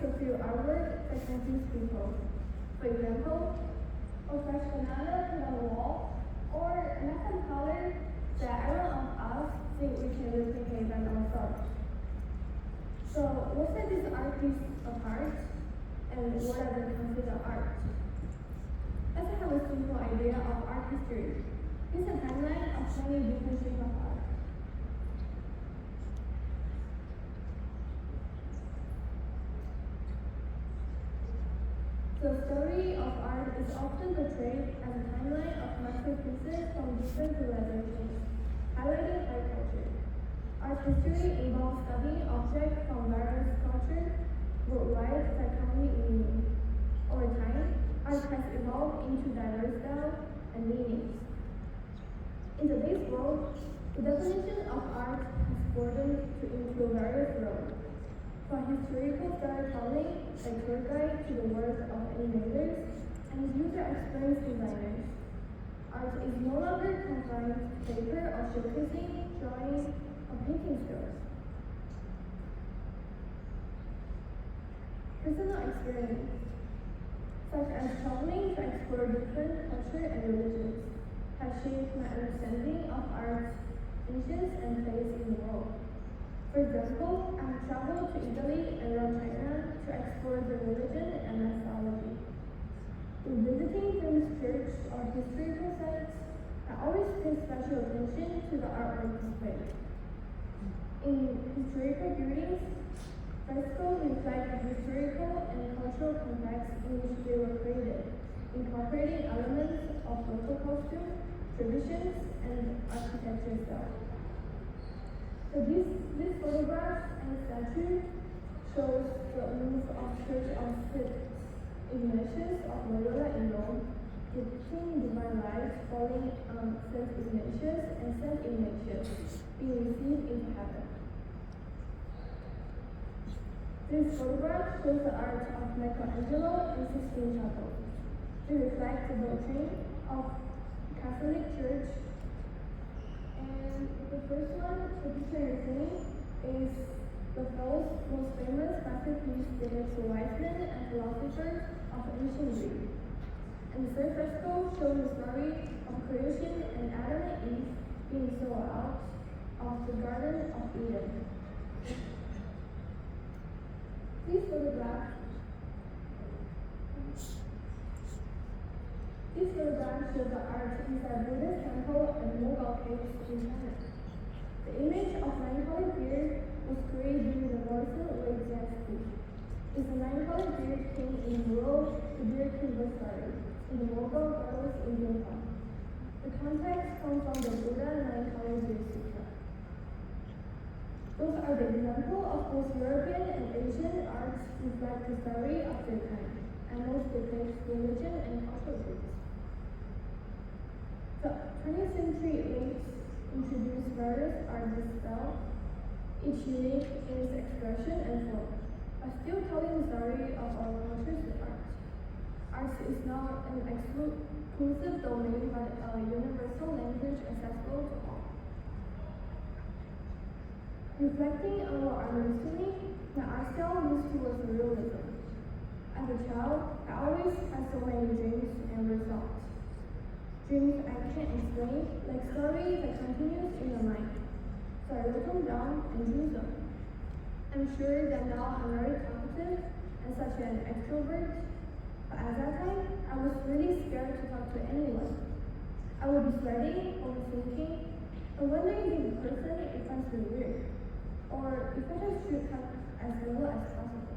to feel artwork that confuse people. For example, a fresh banana put on the wall, or a natural color that everyone of us think we can replicate by ourselves. So what sets this art piece apart, and what are they considered art? Let's have a simple idea of art history. Here's a timeline of many different shapes of art. The story of art is often portrayed as a timeline of masterpieces from different civilizations, highlighting art culture. Art history involves studying objects from various cultures worldwide that commonly meaning. Over time, art has evolved into diverse styles and meanings. In today's world, the definition of art has broadened to include various roles. From historical storytelling, a tour guide to the work of animators and user experience designers. Art is no longer confined to paper or showcasing, drawing, or painting skills. Personal experience, such as traveling to explore different cultures and religions, has shaped my understanding of art's niches and place in the world. For example, I have traveled to Italy and around China to explore the religion and mythology. In visiting famous church or historical sites, I always pay special attention to the artwork displayed. In historical buildings, frescoes reflect the historical and cultural context in which they were created, incorporating elements of local costume, traditions, and architecture style. So this photograph and statue shows the move of Church of St. Ignatius of Loyola in Rome, depicting divine light falling on St. Ignatius and St. Ignatius being received into heaven. This photograph shows the art of Michelangelo in Sistine Chapel. They reflect the doctrine of Catholic Church. And the first one, the picture you're seeing, is the most famous masterpiece depicts the wise men and philosophers of ancient Greece. And the third fresco shows the story of creation and Adam and Eve being sold out of the Garden of Eden. These photographs show the art inside Buddha's temple and Mogul caves in China. The image of nine-colored beard was created during the Morrison Lake Dynasty. It's a nine-colored beard king in the world, the beard king was started in the Mogul battles in Japan. The context comes from the Buddha nine-colored beard sutra. Those are the example of both European and Asian arts reflect the story of their time, and most depict religion and cultural groups. The 20th century links introduced various art styles, each unique in its expression and form, but still telling the story of our culture's art. Art is not an exclusive domain, but a universal language accessible to all. Reflecting on what I learned recently, my art style used towards realism. As a child, I always had so many dreams and results. Dreams I can't explain, like stories that continues in the mind. So I wrote them down and drew them. I'm sure that now I'm very talkative and such an extrovert, but at that time, I was really scared to talk to anyone. I would be sweating, overthinking, and wondering if the person finds me weird, or if I just should come as little as possible.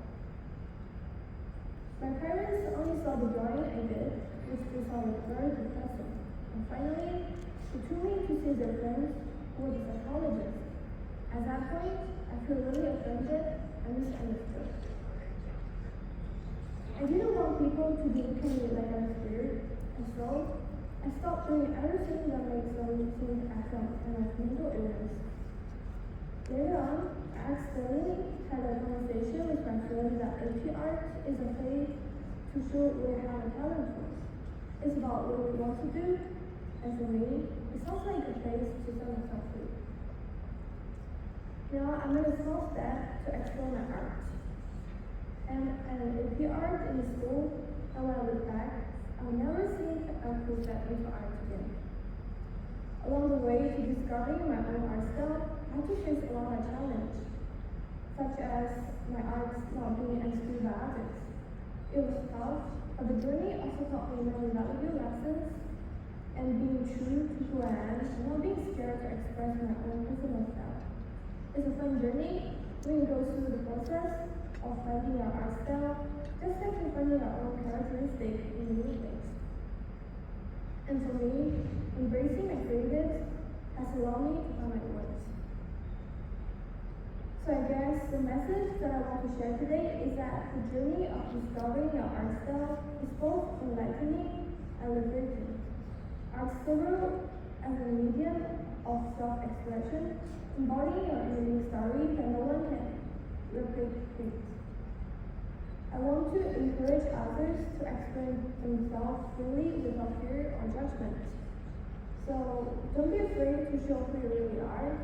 My parents only saw the drawing I did, which they saw was very depressing. And finally, they took me to see their friends who was a psychologist. At that point, I feel really offended and misunderstood. I didn't want people to look at me like I was weird, and so I stopped doing everything that makes them think I felt and have mental illness. Later on, I accidentally had a conversation with my friend that AP art is a place to show what we have a talent for. It's about what we want to do, and for me, it sounds like a place to sell myself to. Now I made a small step to explore my art. and AP art in school, and when I look back, I'll never think I could step into art again. Along the way to discovering my own art style, I had to face a lot of challenges, such as my art not being understood by others. It was tough, but the journey also taught me many valuable lessons, and being true to who I am and not being scared to express my own personal style. It's a fun journey when you go through the process of finding your art style, just like you're finding your own characteristics in new ways. And for me, embracing my creatives has allowed me to find my voice. So I guess the message that I want to share today is that the journey of discovering your art style is both enlightening and liberating. Art serves as a medium of self-expression, embodying your unique story that no one can replicate. I want to encourage others to express themselves freely without fear or judgment. So don't be afraid to show who you really are.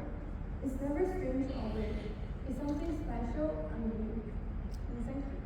It's never strange or weird. It's something special and unique. And thank you.